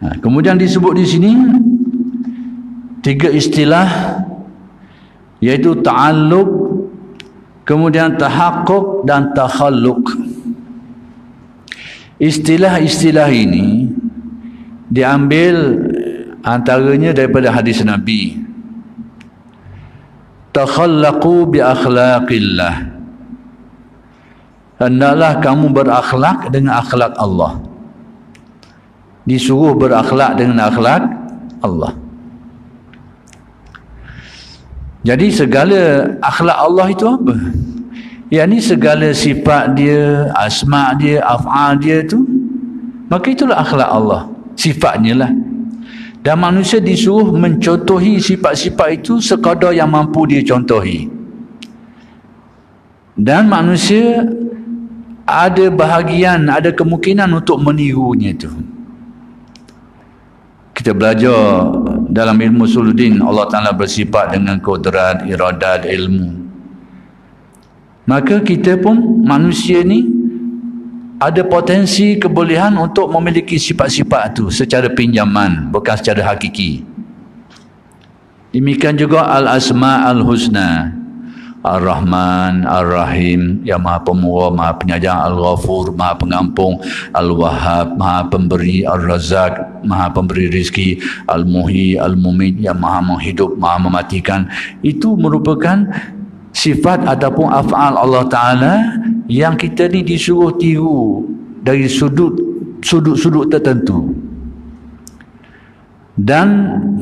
Kemudian disebut di sini 3 istilah, iaitu ta'alluq, kemudian tahaqquq dan takhalluq. Istilah-istilah ini diambil antaranya daripada hadis Nabi. Takhallaqu bi akhlaqillah. Hendaklah kamu berakhlak dengan akhlak Allah. Disuruh berakhlak dengan akhlak Allah. Jadi segala akhlak Allah itu apa? Yang ni segala sifat dia, asma dia, af'al dia tu, maka itulah akhlak Allah, sifatnya lah. Dan manusia disuruh mencontohi sifat-sifat itu sekadar yang mampu dia contohi. Dan manusia ada bahagian, ada kemungkinan untuk menirunya itu. Kita belajar dalam ilmu usuluddin, Allah Ta'ala bersifat dengan kudrat, iradat, ilmu. Maka kita pun, manusia ni ada potensi kebolehan untuk memiliki sifat-sifat itu secara pinjaman, bukan secara hakiki. Demikian juga al-asma al-husna, Ar-Rahman, Ar-Rahim, yang Maha Pemurah, Maha Penyayang, Al-Ghafur, Maha Pengampung, Al-Wahhab, Maha Pemberi, Ar-Razzaq, Maha Pemberi Rizki, Al-Muhyi, Al-Mumit, yang Maha Menghidup, Maha Mematikan. Itu merupakan sifat ataupun af'al Allah Ta'ala yang kita ni disuruh tiru dari sudut-sudut tertentu. Dan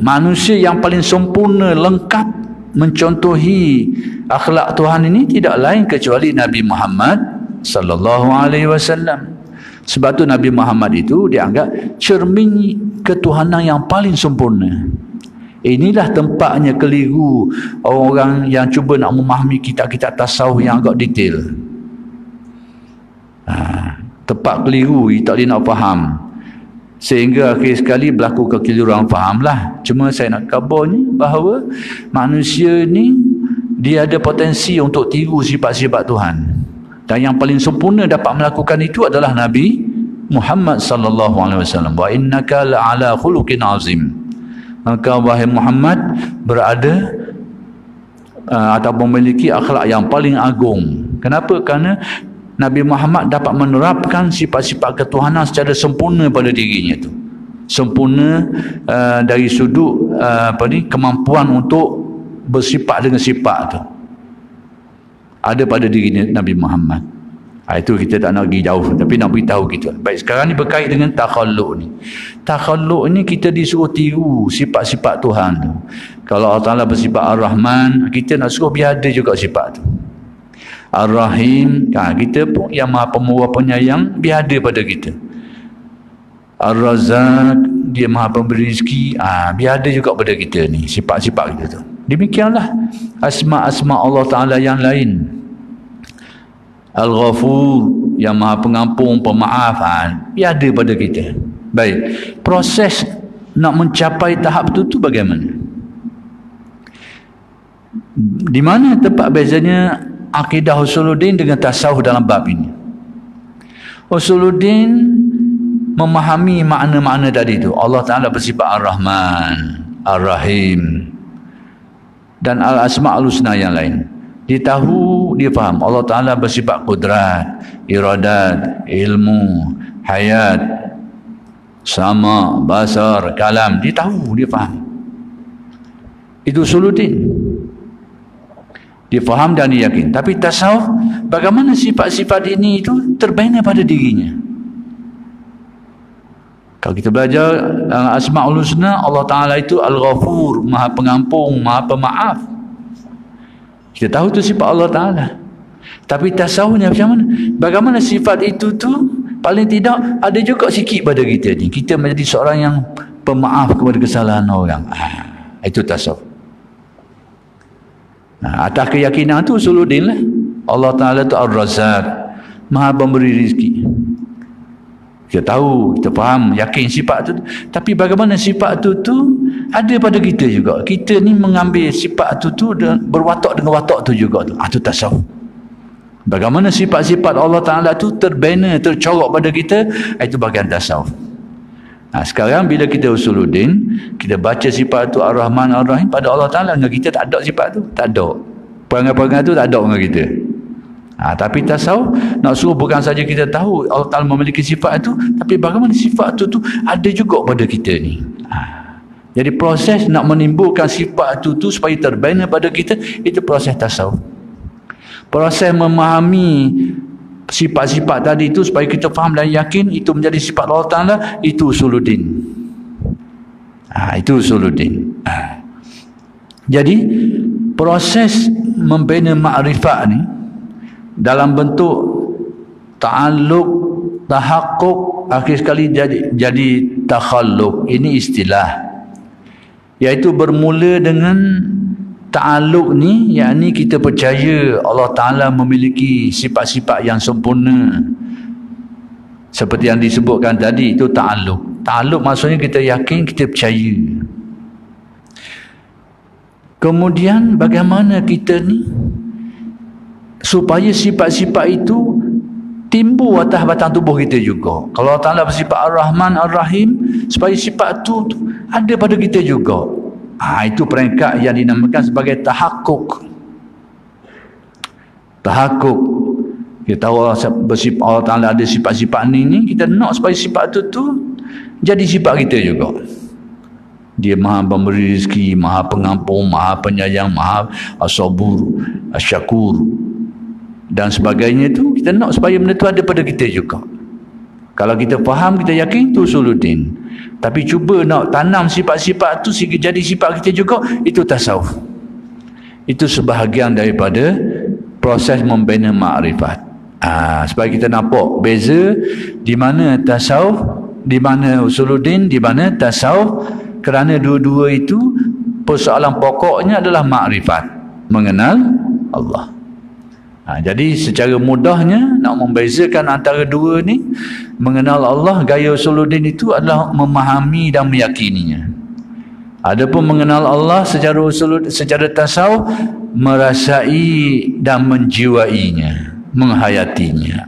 manusia yang paling sempurna, lengkap mencontohi akhlak Tuhan ini tidak lain kecuali Nabi Muhammad sallallahu alaihi wasallam. Sebab tu Nabi Muhammad itu dianggap cermin ketuhanan yang paling sempurna. Inilah tempatnya keliru orang yang cuba nak memahami kitab-kitab tasawuf yang agak detail. Tempat keliru, tak boleh nak faham. Sehingga akhir sekali berlaku kekeliruan fahamlah. Cuma saya nak kabarnya bahawa manusia ni dia ada potensi untuk tiru sifat-sifat Tuhan. Dan yang paling sempurna dapat melakukan itu adalah Nabi Muhammad sallallahu alaihi wasallam. Wa innaka la'ala khuluqin azim. Maka wahai Muhammad berada atau memiliki akhlak yang paling agung. Kenapa? Kerana Nabi Muhammad dapat menerapkan sifat-sifat ketuhanan secara sempurna pada dirinya tu. Sempurna dari sudut kemampuan untuk bersifat dengan sifat tu. Ada pada diri Nabi Muhammad. Itu kita tak nak pergi jauh, tapi nak beritahu kita. Baik, sekarang ni berkait dengan takhalluq ni. Takhalluq ni kita disuruh tiru sifat-sifat Tuhan tu. Kalau Allah Ta'ala bersifat Ar-Rahman, kita nak suruh biar ada juga sifat tu. Ar-Rahim, kita pun yang Maha Pemurah Penyayang, biar ada pada kita. Ar-Razzaq, dia Maha Pemberi Rizki, biar ada juga pada kita ni, sifat-sifat kita tu. Demikianlah asma-asma Allah Ta'ala yang lain. Al-Ghafur, yang Maha Pengampung, Pemaaf, biar ada pada kita. Baik, proses nak mencapai tahap tu bagaimana? Di mana tempat bezanya akidah usuluddin dengan tasawuf dalam bab ini? Usuluddin memahami makna-makna tadi itu. Allah Ta'ala bersifat Ar-Rahman, Ar-Rahim dan Al-Asma' Al-Husna yang lain. Dia tahu, dia faham. Allah Ta'ala bersifat kudrat, iradat, ilmu, hayat, sama, basar, kalam. Dia tahu, dia faham. Itu usuluddin. Dia faham dan dia yakin. Tapi tasawuf, bagaimana sifat-sifat ini itu terbina pada dirinya. Kalau kita belajar Asma'ul Husna, Allah Ta'ala itu Al-Ghafur, Maha Pengampung, Maha Pemaaf. Kita tahu itu sifat Allah Ta'ala. Tapi tasawufnya macam mana? Bagaimana sifat itu tu paling tidak ada juga sikit pada kita ni. Kita menjadi seorang yang pemaaf kepada kesalahan orang. Itu tasawuf. Atas keyakinan tu usuluddin lah. Allah Ta'ala tu Ar-Razzaq, Maha Pemberi Rizki. Kita tahu, kita faham, yakin sifat tu. Tapi bagaimana sifat tu ada pada kita juga. Kita ni mengambil sifat tu dan berwatak dengan watak tu juga tu. Itu tasawuf. Bagaimana sifat-sifat Allah Ta'ala tu terbina, tercorok pada kita, itu bagian tasawuf. Sekarang bila kita usuluddin, kita baca sifat tu Ar-Rahman Ar-Rahim pada Allah Ta'ala, dengan kita tak ada sifat tu, tak ada. Perangai-perangai tu tak ada dengan kita. Tapi tasawuf nak suruh bukan saja kita tahu Allah Ta'ala memiliki sifat tu, tapi bagaimana sifat tu ada juga pada kita ni. Jadi proses nak menimbulkan sifat tu supaya terbina pada kita, itu proses tasawuf. Proses memahami sifat-sifat tadi itu supaya kita faham dan yakin itu menjadi sifat Allah Ta'ala, itu usuluddin. Itu usuluddin. Jadi proses membina makrifat ni dalam bentuk ta'alluq, tahaqquk, akhir sekali jadi takhalluq. Ini istilah, iaitu bermula dengan ta'alluq ni, yakni kita percaya Allah Ta'ala memiliki sifat-sifat yang sempurna seperti yang disebutkan tadi. Itu ta'alluq. Ta'alluq maksudnya kita yakin, kita percaya. Kemudian bagaimana kita ni supaya sifat-sifat itu timbul atas batang tubuh kita juga. Kalau Allah Ta'ala bersifat Ar-Rahman Ar-Rahim, supaya sifat tu ada pada kita juga. Itu peringkat yang dinamakan sebagai tahakkuk. Tahakkuk. Kita tahu Allah Ta'ala ada sifat-sifat ni, kita nak supaya sifat tu jadi sifat kita juga. Dia maha pemberi rezeki, maha pengampun, maha penyayang, maha as-sabur, as-syakur dan sebagainya. Tu kita nak supaya benda tu ada pada kita juga. Kalau kita faham, kita yakin, tu usuluddin. Tapi cuba nak tanam sifat-sifat tu sehingga jadi sifat kita juga, itu tasawuf. Itu sebahagian daripada proses membina makrifat. Supaya kita nampak beza di mana tasawuf, di mana usuluddin, di mana tasawuf, kerana dua-dua itu persoalan pokoknya adalah makrifat, mengenal Allah. Jadi secara mudahnya nak membezakan antara dua ni, mengenal Allah, gaya usuluddin itu adalah memahami dan meyakininya. Adapun mengenal Allah secara tasawuf, merasai dan menjiwainya, menghayatinya.